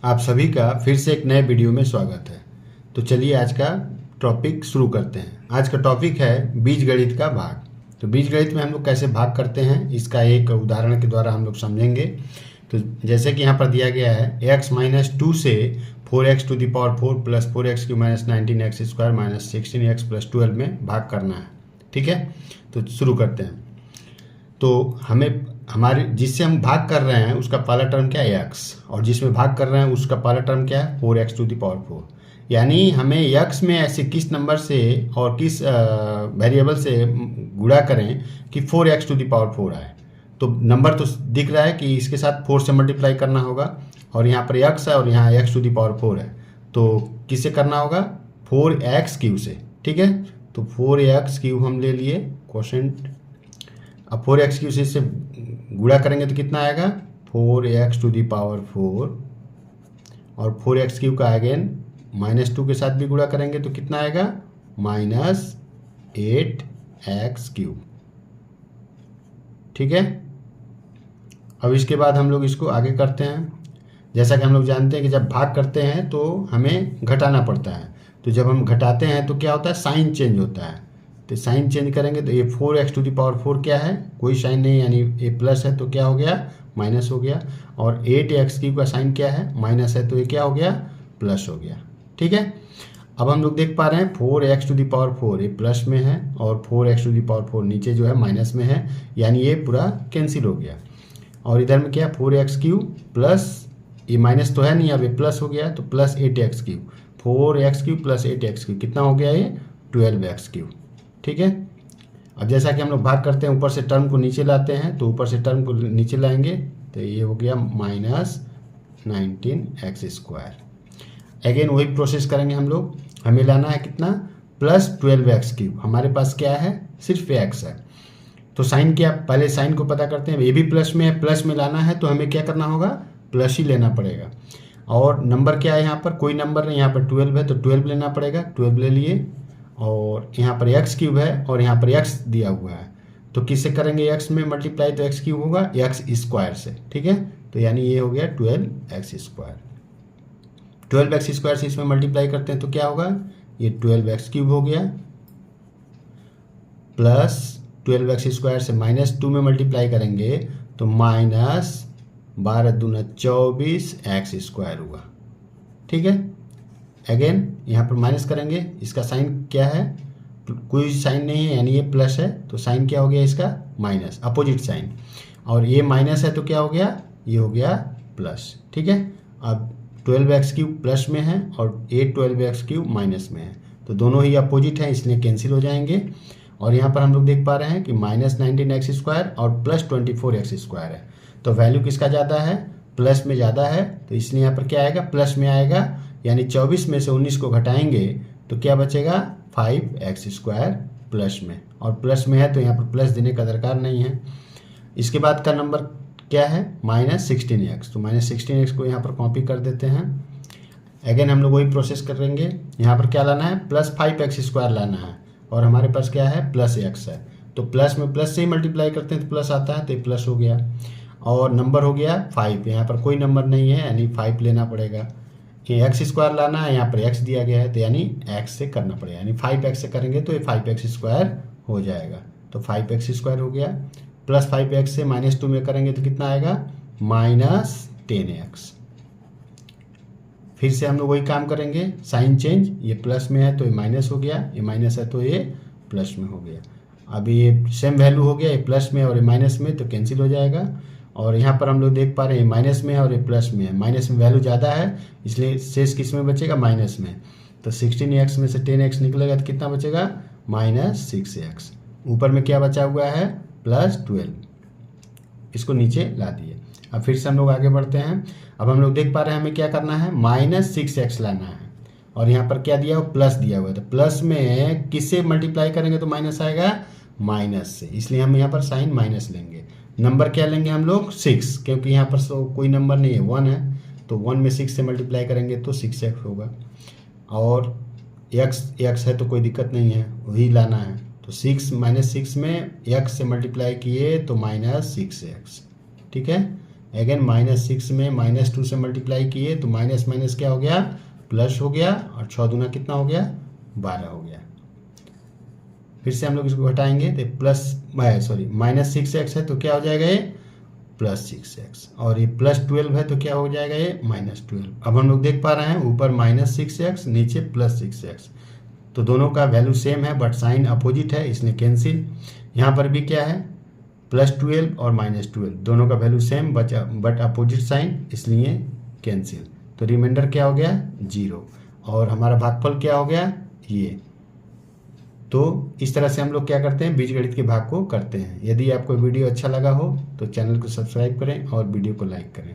आप सभी का फिर से एक नए वीडियो में स्वागत है। तो चलिए आज का टॉपिक शुरू करते हैं। आज का टॉपिक है बीजगणित का भाग। तो बीजगणित में हम लोग कैसे भाग करते हैं इसका एक उदाहरण के द्वारा हम लोग समझेंगे। तो जैसे कि यहाँ पर दिया गया है x-2 से 4x⁴ plus 4x³ minus 19x² minus 16x plus 12 में भाग करना है। ठीक है, तो शुरू करते हैं। तो हमें हमारे जिससे हम भाग कर रहे हैं उसका पहला टर्म क्या है x, और जिसमें भाग कर रहे हैं उसका पहला टर्म क्या है 4x⁴। यानी हमें x में ऐसे किस नंबर से और किस वेरिएबल से गुणा करें कि 4x⁴ आए। तो नंबर तो दिख रहा है कि इसके साथ 4 से मल्टीप्लाई करना होगा, और यहाँ पर x है और यहाँ x⁴ है, तो किससे करना होगा 4x³ से। ठीक है, तो 4x³ हम ले लिए क्वोशेंट। अब 4x³ से इससे गुणा करेंगे तो कितना आएगा 4x⁴, और 4x³ का अगेन -2 के साथ भी गुणा करेंगे तो कितना आएगा -8x³। ठीक है, अब इसके बाद हम लोग इसको आगे करते हैं। जैसा कि हम लोग जानते हैं कि जब भाग करते हैं तो हमें घटाना पड़ता है। तो जब हम घटाते हैं तो क्या होता है साइन चेंज होता है। तो साइन चेंज करेंगे तो ये 4x⁴ क्या है, कोई साइन नहीं, यानी ये प्लस है तो क्या हो गया माइनस हो गया, और 8x³ का साइन क्या है माइनस है तो ये क्या हो गया प्लस हो गया। ठीक है, अब हम लोग देख पा रहे हैं 4x⁴ ये प्लस में है और 4x⁴ नीचे जो है माइनस में है, यानी ये पूरा कैंसिल हो गया। और इधर में क्या 4x³ प्लस ये माइनस तो है नहीं, अब ये प्लस हो गया तो plus 8x³, 4x³ plus 8x³ कितना हो गया ये 12x³। ठीक है, अब जैसा कि हम लोग भाग करते हैं ऊपर से टर्म को नीचे लाते हैं, तो ऊपर से टर्म को नीचे लाएंगे तो ये हो गया -19x²। अगेन वही प्रोसेस करेंगे हम लोग। हमें लाना है कितना +12x³। हमारे पास क्या है सिर्फ x है, तो साइन क्या, पहले साइन को पता करते हैं। ये भी प्लस में है, प्लस में लाना है तो हमें क्या करना होगा प्लस ही लेना पड़ेगा। और नंबर क्या है यहाँ पर कोई नंबर नहीं, यहाँ पर 12 है तो 12 लेना पड़ेगा, 12 ले लिए। और यहाँ पर x³ है और यहाँ पर x दिया हुआ है, तो किससे करेंगे x में मल्टीप्लाई तो x³ होगा x² से। ठीक है, तो यानी ये हो गया 12x²। 12x² से इसमें मल्टीप्लाई करते हैं तो क्या होगा ये 12x³ हो गया, प्लस 12x² से -2 में मल्टीप्लाई करेंगे तो -12 दूना 24x² हुआ। ठीक है, अगेन यहाँ पर माइनस करेंगे, इसका साइन क्या है कोई साइन नहीं है, यानी ये प्लस है तो साइन क्या हो गया इसका माइनस, अपोजिट साइन। और ये माइनस है तो क्या हो गया ये हो गया प्लस। ठीक है, अब 12x³ प्लस में है और ये 12x³ माइनस में है, तो दोनों ही अपोजिट हैं इसलिए कैंसिल हो जाएंगे। और यहाँ पर हम लोग देख पा रहे हैं कि -19x² और +24x² है, तो वैल्यू किसका ज़्यादा है प्लस में ज़्यादा है, तो इसलिए यहाँ पर क्या आएगा प्लस में आएगा, यानी 24 में से 19 को घटाएंगे तो क्या बचेगा 5x² प्लस में, और प्लस में है तो यहाँ पर प्लस देने का दरकार नहीं है। इसके बाद का नंबर क्या है -16x, तो -16x को यहाँ पर कॉपी कर देते हैं। अगेन हम लोग वही प्रोसेस करेंगे, यहाँ पर क्या लाना है +5x² लाना है, और हमारे पास क्या है +x है, तो प्लस में प्लस से ही मल्टीप्लाई करते हैं तो प्लस आता है तो ये प्लस हो गया। और नंबर हो गया 5, यहाँ पर कोई नंबर नहीं है यानी 5 लेना पड़ेगा। ये x² लाना है, यहाँ पर x दिया गया है तो यानी x से करना पड़ेगा, यानी 5x से करेंगे तो ये 5x² हो जाएगा, तो 5x² हो गया। प्लस 5x से -2 में करेंगे तो कितना आएगा -10x। फिर से हम लोग वही काम करेंगे, साइन चेंज, ये प्लस में है तो ये माइनस हो गया, ये माइनस है तो ये प्लस में हो गया। अभी ये सेम वैल्यू हो गया, ये प्लस में और ये माइनस में तो कैंसिल हो जाएगा। और यहाँ पर हम लोग देख पा रहे हैं माइनस में है और ये प्लस में है, माइनस में वैल्यू ज़्यादा है इसलिए शेष किस में बचेगा माइनस में, तो 16x में से 10x निकलेगा तो कितना बचेगा -6x। ऊपर में क्या बचा हुआ है +12, इसको नीचे ला दिए। अब फिर से हम लोग आगे बढ़ते हैं। अब हम लोग देख पा रहे हैं हमें क्या करना है -6x लाना है, और यहाँ पर क्या दिया हुआ प्लस दिया हुआ है, तो प्लस में किससे मल्टीप्लाई करेंगे तो माइनस आएगा माइनस से, इसलिए हम यहाँ पर साइन माइनस लेंगे। नंबर क्या लेंगे हम लोग 6, क्योंकि यहाँ पर कोई नंबर नहीं है 1 है, तो 1 में 6 से मल्टीप्लाई करेंगे तो 6x होगा, और x है तो कोई दिक्कत नहीं है वही लाना है, तो 6 में x से मल्टीप्लाई किए तो -6x। ठीक है, अगेन -6 में -2 से मल्टीप्लाई किए तो माइनस माइनस क्या हो गया, प्लस हो गया, और 6 दूना कितना हो गया, 12 हो गया। फिर से हम लोग इसको घटाएंगे तो -6x है तो क्या हो जाएगा ये +6x, और ये +12 है तो क्या हो जाएगा ये -12। अब हम लोग देख पा रहे हैं ऊपर -6x नीचे +6x, तो दोनों का वैल्यू सेम है बट साइन अपोजिट है इसलिए कैंसिल। यहाँ पर भी क्या है +12 और -12 दोनों का value same but opposite sign इसलिए कैंसिल। तो रिमाइंडर क्या हो गया 0, और हमारा भागफल क्या हो गया ये। तो इस तरह से हम लोग क्या करते हैं, बीजगणित के भाग को करते हैं। यदि आपको वीडियो अच्छा लगा हो तो चैनल को सब्सक्राइब करें और वीडियो को लाइक करें।